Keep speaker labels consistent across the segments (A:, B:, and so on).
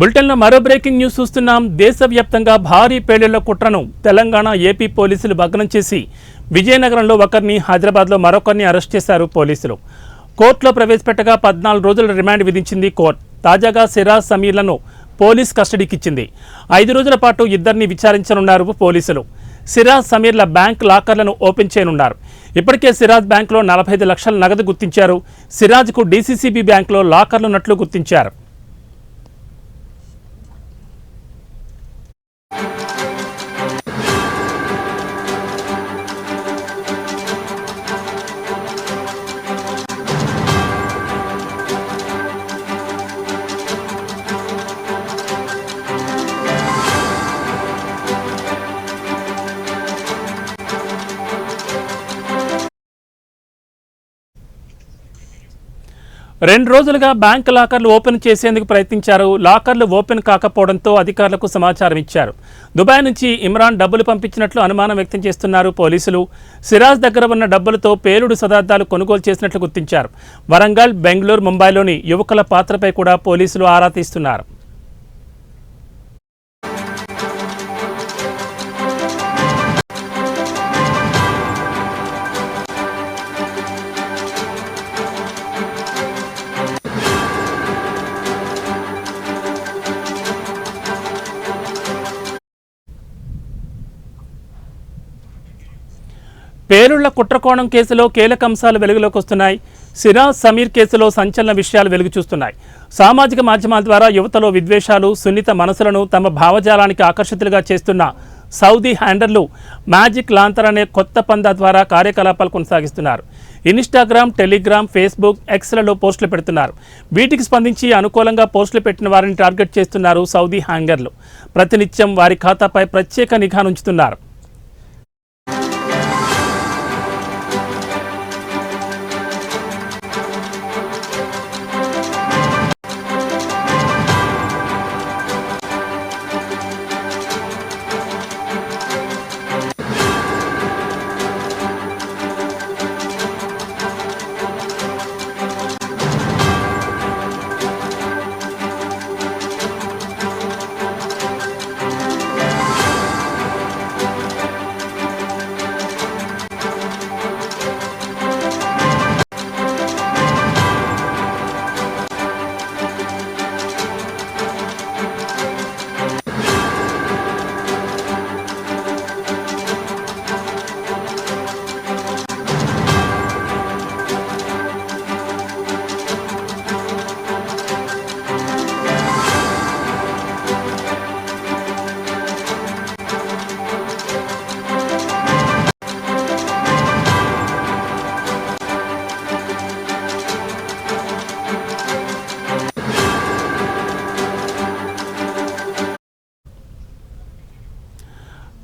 A: బులెటిన్లో మరో breaking news చూస్తున్నాం. దేశవ్యాప్తంగా భారీ పేలుళ్ల కుట్రను తెలంగాణ, ఏపీ పోలీసులు భగ్నం చేసి విజయనగరంలో ఒకరిని, హైదరాబాద్లో మరొకరిని అరెస్ట్ చేశారు పోలీసులు. కోర్టులో ప్రవేశపెట్టగా 14 రోజుల రిమాండ్ విధించింది కోర్టు. తాజాగా సిరాజ్, సమీర్లను పోలీస్ కస్టడీకి ఇచ్చింది. 5 రోజుల పాటు ఇద్దరిని విచారించనున్నారు పోలీసులు. సిరాజ్, సమీర్ల బ్యాంక్ లాకర్లను ఓపెన్ చేయనున్నారు. ఇప్పటికే సిరాజ్ బ్యాంకులో 45 లక్షల నగదు గుర్తించారు. సిరాజ్కు డీసీసీబీ బ్యాంకులో లాకర్లున్నట్లు గుర్తించారు. రెండు రోజులుగా బ్యాంక్ లాకర్లు ఓపెన్ చేసేందుకు ప్రయత్నించారు. లాకర్లు ఓపెన్ కాకపోవడంతో అధికారులకు సమాచారం ఇచ్చారు. దుబాయ్ నుంచి ఇమ్రాన్ డబ్బులు పంపించినట్లు అనుమానం వ్యక్తం చేస్తున్నారు పోలీసులు. సిరాజ్ దగ్గర ఉన్న డబ్బులతో పేలుడు పదార్థాలు కొనుగోలు చేసినట్లు గుర్తించారు. వరంగల్, బెంగళూరు, ముంబైలోని యువకుల పాత్రపై కూడా పోలీసులు ఆరా తీస్తున్నారు. పేలుళ్ల కుట్రకోణం కేసులో కీలక అంశాలు వెలుగులోకి వస్తున్నాయి. సిరాజ్, సమీర్ కేసులో సంచలన విషయాలు వెలుగు చూస్తున్నాయి. సామాజిక మాధ్యమాల ద్వారా యువతలో విద్వేషాలు, సున్నిత మనసులను తమ భావజాలానికి ఆకర్షితులుగా చేస్తున్న సౌదీ హ్యాండర్లు మ్యాజిక్ లాంతర్ అనే కొత్త పందా ద్వారా కార్యకలాపాలు కొనసాగిస్తున్నారు. ఇన్స్టాగ్రామ్, టెలిగ్రామ్, ఫేస్బుక్, ఎక్స్లలో పోస్టులు పెడుతున్నారు. వీటికి స్పందించి అనుకూలంగా పోస్టులు పెట్టిన వారిని టార్గెట్ చేస్తున్నారు సౌదీ హ్యాంగర్లు. ప్రతినిత్యం వారి ఖాతాపై ప్రత్యేక నిఘా ఉంచుతున్నారు.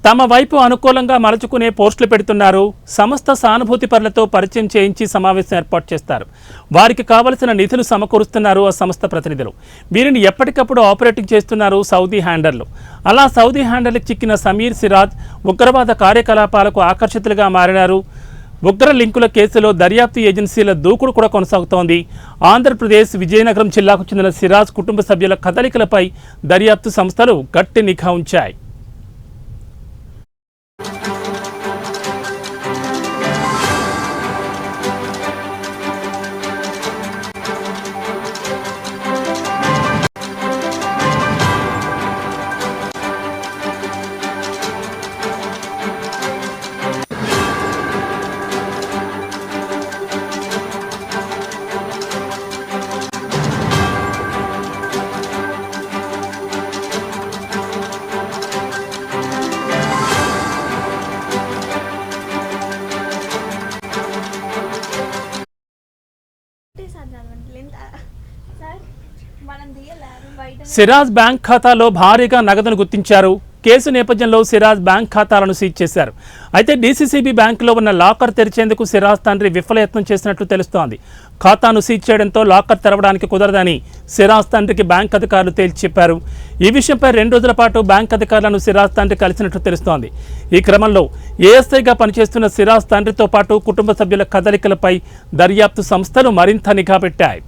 A: తమ వైపు అనుకూలంగా మలుచుకునే పోస్టులు పెడుతున్నారు. సమస్త సానుభూతి పరులతో పరిచయం చేయించి సమావేశం ఏర్పాటు చేస్తారు. వారికి కావలసిన నిధులు సమకూరుస్తున్నారు ఆ సంస్థ ప్రతినిధులు. వీరిని ఎప్పటికప్పుడు ఆపరేటింగ్ చేస్తున్నారు సౌదీ హ్యాండర్లు. అలా సౌదీ హ్యాండర్లకు చిక్కిన సమీర్, సిరాజ్ ఉగ్రవాద కార్యకలాపాలకు ఆకర్షితులుగా మారినారు. ఉగ్ర లింకుల కేసులో దర్యాప్తు ఏజెన్సీల దూకుడు కూడా కొనసాగుతోంది. ఆంధ్రప్రదేశ్ విజయనగరం జిల్లాకు చెందిన సిరాజ్ కుటుంబ సభ్యుల కదలికలపై దర్యాప్తు సంస్థలు గట్టి నిఘా ఉంచాయి. సిరాజ్ బ్యాంక్ ఖాతాలో భారీగా నగదును గుర్తించారు. కేసు నేపథ్యంలో సిరాజ్ బ్యాంక్ ఖాతాలను సీజ్ చేశారు. అయితే డీసీసీబీ బ్యాంకులో ఉన్న లాకర్ తెరిచేందుకు సిరాజ్ తండ్రి విఫలయత్నం చేసినట్లు తెలుస్తోంది. ఖాతాను సీజ్ చేయడంతో లాకర్ తెరవడానికి కుదరదని సిరాజ్ తండ్రికి బ్యాంక్ అధికారులు తేల్చి చెప్పారు. ఈ విషయంపై 2 రోజుల పాటు బ్యాంక్ అధికారులను సిరాజ్ తండ్రి కలిసినట్లు తెలుస్తోంది. ఈ క్రమంలో ఏఎస్ఐగా పనిచేస్తున్న సిరాజ్ తండ్రితో పాటు కుటుంబ సభ్యుల కదలికలపై దర్యాప్తు సంస్థలు మరింత నిఘా పెట్టాయి.